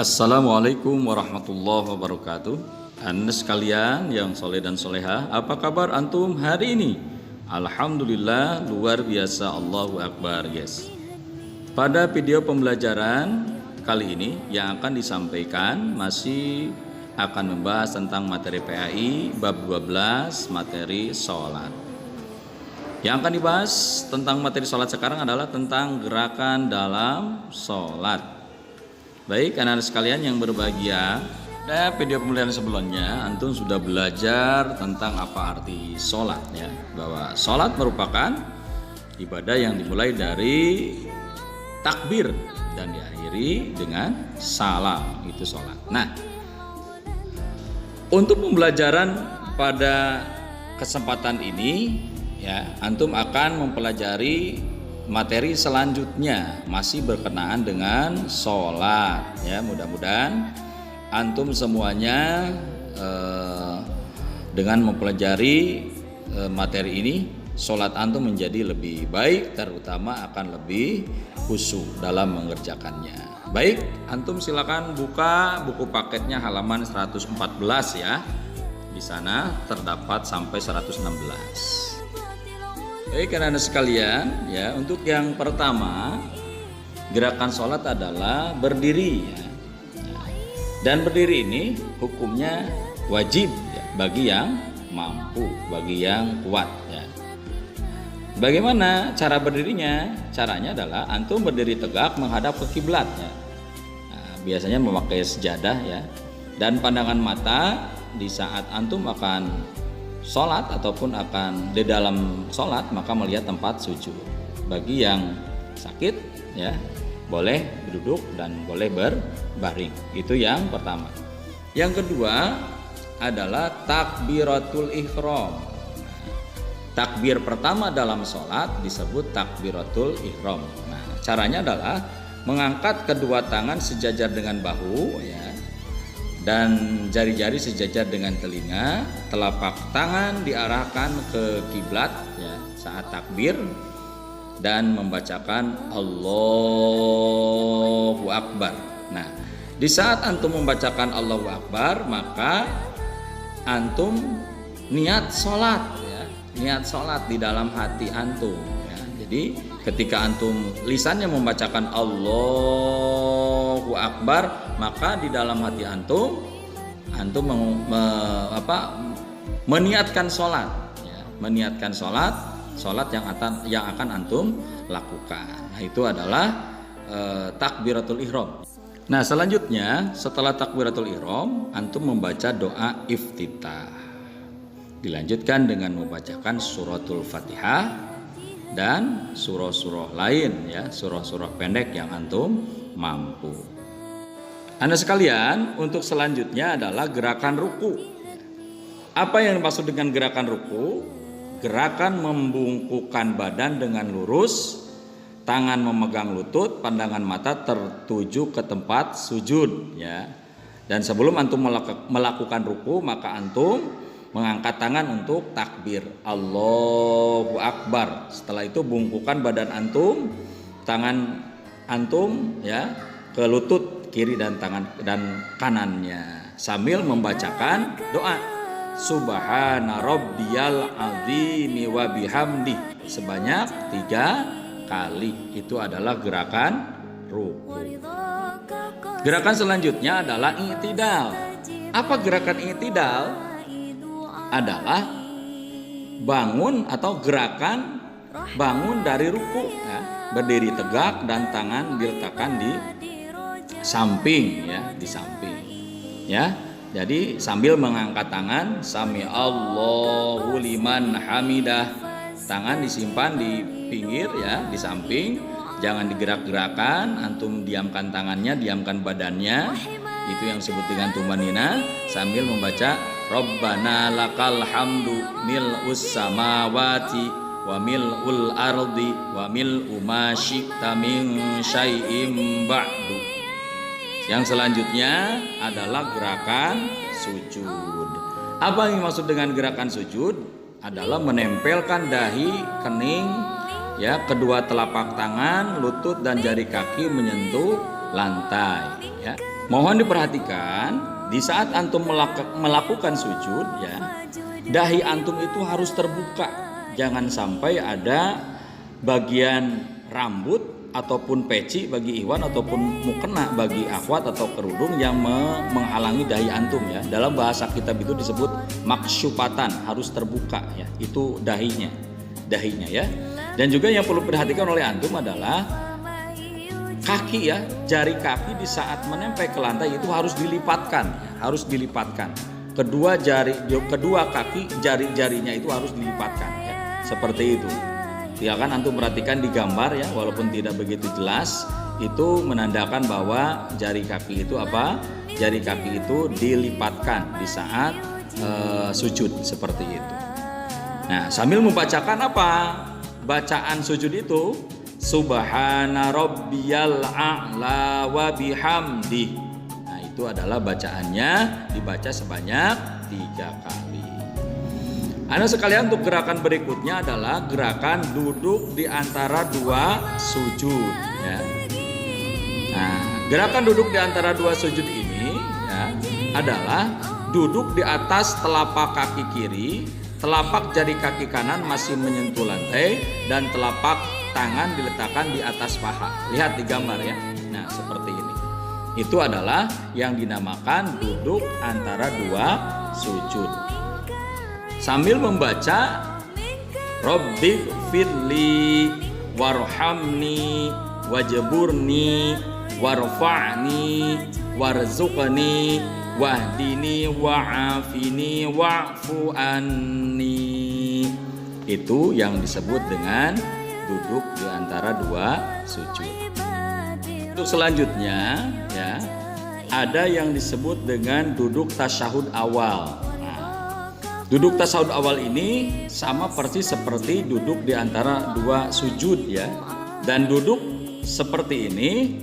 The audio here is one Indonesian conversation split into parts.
Assalamualaikum warahmatullahi wabarakatuh. Anda sekalian yang soleh dan soleha, apa kabar antum hari ini? Alhamdulillah, luar biasa, Allahu Akbar, yes. Pada video pembelajaran kali ini yang akan disampaikan masih akan membahas tentang materi PAI bab 12 materi sholat. Yang akan dibahas tentang materi sholat sekarang adalah tentang gerakan dalam sholat. Baik, anak-anak sekalian yang berbahagia, pada video pembelajaran sebelumnya antum sudah belajar tentang apa arti sholat, ya, bahwa sholat merupakan ibadah yang dimulai dari takbir dan diakhiri dengan salam, itu sholat. Nah, untuk pembelajaran pada kesempatan ini, ya, antum akan mempelajari materi selanjutnya masih berkenaan dengan sholat, ya. Mudah-mudahan antum semuanya dengan mempelajari materi ini, sholat antum menjadi lebih baik, terutama akan lebih khusyuk dalam mengerjakannya. Baik, antum silakan buka buku paketnya halaman 114, ya. Di sana terdapat sampai 116. Baik, anak-anak sekalian, ya, untuk yang pertama, gerakan sholat adalah berdiri, ya. Dan berdiri ini hukumnya wajib, ya, bagi yang mampu, bagi yang kuat, ya. Bagaimana cara berdirinya? Caranya adalah antum berdiri tegak menghadap ke kiblat, ya. Nah, biasanya memakai sejadah, ya. Dan pandangan mata di saat antum akan sholat ataupun akan di dalam sholat maka melihat tempat sujud. Bagi yang sakit, ya, boleh duduk dan boleh berbaring. Itu yang pertama. Yang kedua adalah takbiratul ihram. Takbir pertama dalam sholat disebut takbiratul ihram. Nah, caranya adalah mengangkat kedua tangan sejajar dengan bahu, ya, dan jari-jari sejajar dengan telinga, telapak tangan diarahkan ke kiblat, ya, saat takbir, dan membacakan Allahu Akbar. Nah, di saat antum membacakan Allahu Akbar, maka antum niat sholat, ya, niat sholat di dalam hati antum, ya. Jadi ketika antum lisannya membacakan Allahu Akbar, maka di dalam hati antum meniatkan sholat, ya, meniatkan sholat yang akan antum lakukan. Nah, itu adalah takbiratul ihram. Nah, selanjutnya setelah takbiratul ihram, antum membaca doa iftitah. Dilanjutkan dengan membacakan suratul Fatihah dan surah-surah lain, ya, surah-surah pendek yang antum mampu. Anda sekalian, untuk selanjutnya adalah gerakan ruku. Apa yang dimaksud dengan gerakan ruku? Gerakan membungkukkan badan dengan lurus, tangan memegang lutut, pandangan mata tertuju ke tempat sujud, ya. Dan sebelum antum melakukan ruku, maka antum mengangkat tangan untuk takbir Allahu Akbar. Setelah itu bungkukan badan antum, tangan antum, ya, ke lutut kiri dan tangan dan kanannya, sambil membacakan doa Subhana rabbiyal azimi wa bihamdi sebanyak 3 kali. Itu adalah gerakan ruku. Gerakan selanjutnya adalah i'tidal. Apa gerakan i'tidal? Adalah bangun atau gerakan bangun dari ruku, ya, berdiri tegak dan tangan diletakkan di samping, ya, di samping, ya. Jadi sambil mengangkat tangan sami Allahu liman hamidah, tangan disimpan di pinggir, ya, di samping, jangan digerak-gerakan, antum diamkan tangannya, diamkan badannya. Itu yang disebut dengan tumanina, sambil membaca Rabbana lakal hamdu mil'us samawati wa mil'ul ardi wa mil'u ma syi'ta min syai'im ba'du. Yang selanjutnya adalah gerakan sujud. Apa yang dimaksud dengan gerakan sujud? Adalah menempelkan dahi, kening, ya, kedua telapak tangan, lutut dan jari kaki menyentuh lantai, ya. Mohon diperhatikan di saat antum melakukan sujud ya, dahi antum itu harus terbuka. Jangan sampai ada bagian rambut ataupun peci bagi ikhwan ataupun mukena bagi akhwat atau kerudung yang menghalangi dahi antum ya. Dalam bahasa kitab itu disebut maksyupatan, harus terbuka ya. Itu dahinya ya. Dan juga yang perlu diperhatikan oleh antum adalah kaki ya, jari kaki di saat menempel ke lantai itu harus dilipatkan ya, harus dilipatkan. Kedua kaki jari-jarinya itu harus dilipatkan ya. Seperti itu. Silakan antum perhatikan di gambar ya, walaupun tidak begitu jelas, itu menandakan bahwa jari kaki itu apa? Jari kaki itu dilipatkan di saat sujud seperti itu. Nah, sambil membacakan apa? Bacaan sujud itu Subhana rabbiyal a'la wa bihamdih. Nah, itu adalah bacaannya, dibaca sebanyak 3 kali. Anda sekalian, untuk gerakan berikutnya adalah gerakan duduk di antara 2 sujud ya. Nah, gerakan duduk di antara 2 sujud ini ya adalah duduk di atas telapak kaki kiri, telapak jari kaki kanan masih menyentuh lantai, dan telapak tangan diletakkan di atas paha. Lihat di gambar ya. Nah, seperti ini. Itu adalah yang dinamakan duduk antara 2 sujud. Sambil membaca Rabbighfirli warhamni wajburni warfa'ni warzuqni wahdini wa'afini wa'fu anni. Itu yang disebut dengan duduk di antara 2 sujud. Untuk selanjutnya ya, ada yang disebut dengan duduk tasyahud awal. Duduk tasyahud awal ini sama persis seperti duduk di antara 2 sujud ya. Dan duduk seperti ini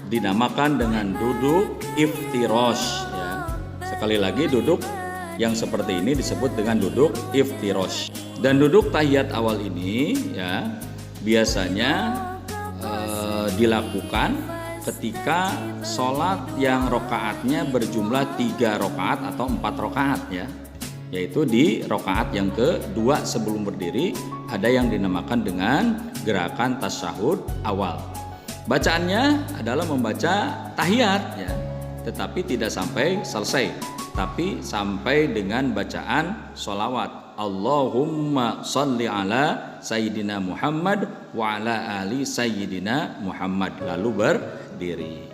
dinamakan dengan duduk iftirash ya. Sekali lagi, duduk yang seperti ini disebut dengan duduk iftirash. Dan duduk tahiyat awal ini ya biasanya dilakukan ketika sholat yang rokaatnya berjumlah 3 rokaat atau 4 rokaat ya. Yaitu di rokaat yang kedua sebelum berdiri ada yang dinamakan dengan gerakan tasyahud awal. Bacaannya adalah membaca tahiyat ya, tetapi tidak sampai selesai, tapi sampai dengan bacaan sholawat Allahumma sholli ala Sayyidina Muhammad wa ala ali Sayyidina Muhammad, lalu berdiri.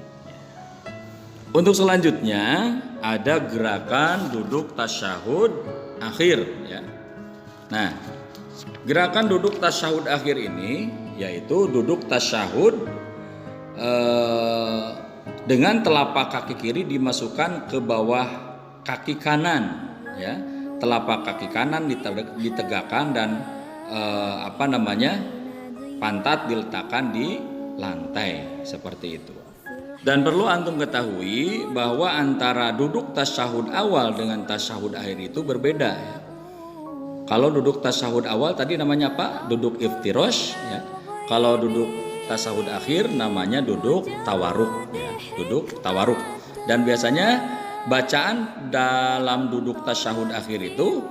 Untuk selanjutnya ada gerakan duduk tasyahud akhir ya. Nah, gerakan duduk tasyahud akhir ini yaitu duduk tasyahud dengan telapak kaki kiri dimasukkan ke bawah kaki kanan ya. Telapak kaki kanan ditegakkan dan pantat diletakkan di lantai seperti itu. Dan perlu antum ketahui bahwa antara duduk tasyahud awal dengan tasyahud akhir itu berbeda ya. Kalau duduk tasyahud awal tadi namanya apa? Duduk iftirash ya. Kalau duduk tasyahud akhir namanya duduk tawaruk ya. Duduk tawaruk. Dan biasanya bacaan dalam duduk tasyahud akhir itu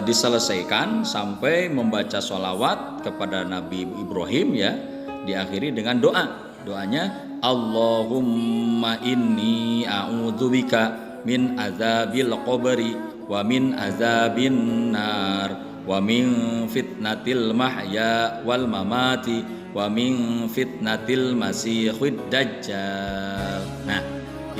diselesaikan sampai membaca sholawat kepada Nabi Ibrahim ya, diakhiri dengan doa. Doanya Allahumma inni a'udzubika min azabil qabri wa min azabin nar wa min fitnatil mahya wal mamati wa min fitnatil masiihid dajjal. Nah,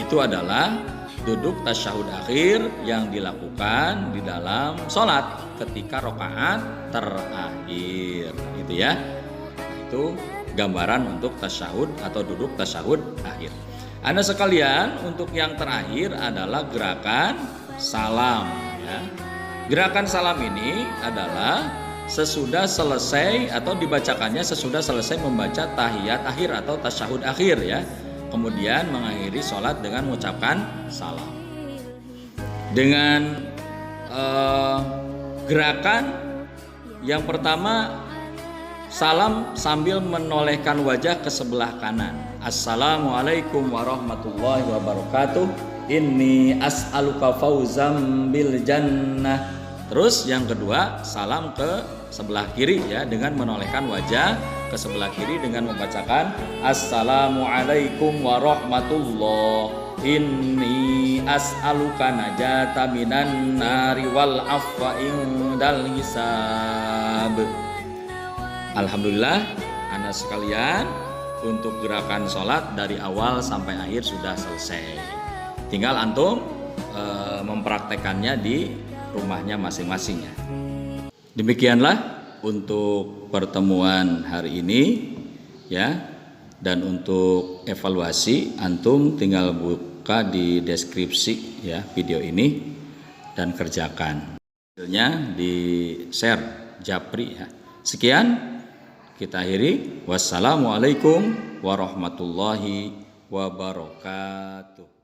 itu adalah duduk tasyahud akhir yang dilakukan di dalam sholat ketika rokaat terakhir, gitu ya. Nah, itu gambaran untuk tasyahud atau duduk tasyahud akhir. Anda sekalian, untuk yang terakhir adalah gerakan salam ya. Gerakan salam ini adalah sesudah selesai atau dibacakannya sesudah selesai membaca tahiyat akhir atau tasyahud akhir ya. Kemudian mengakhiri sholat dengan mengucapkan salam. Dengan gerakan yang pertama salam sambil menolehkan wajah ke sebelah kanan. Assalamualaikum warahmatullahi wabarakatuh. Inni as'aluka fauzam bil jannah. Terus yang kedua, salam ke sebelah kiri ya, dengan menolehkan wajah ke sebelah kiri dengan membacakan Assalamualaikum warahmatullahi, inni as'aluka najata minan nari wal afwa indal hisab. Alhamdulillah anak sekalian, untuk gerakan sholat dari awal sampai akhir sudah selesai. Tinggal antum mempraktekannya di rumahnya masing-masing ya. Demikianlah untuk pertemuan hari ini ya. Dan untuk evaluasi antum tinggal buka di deskripsi ya video ini dan kerjakan. Hasilnya di share Japri ya. Sekian kita akhiri. Wassalamualaikum warahmatullahi wabarakatuh.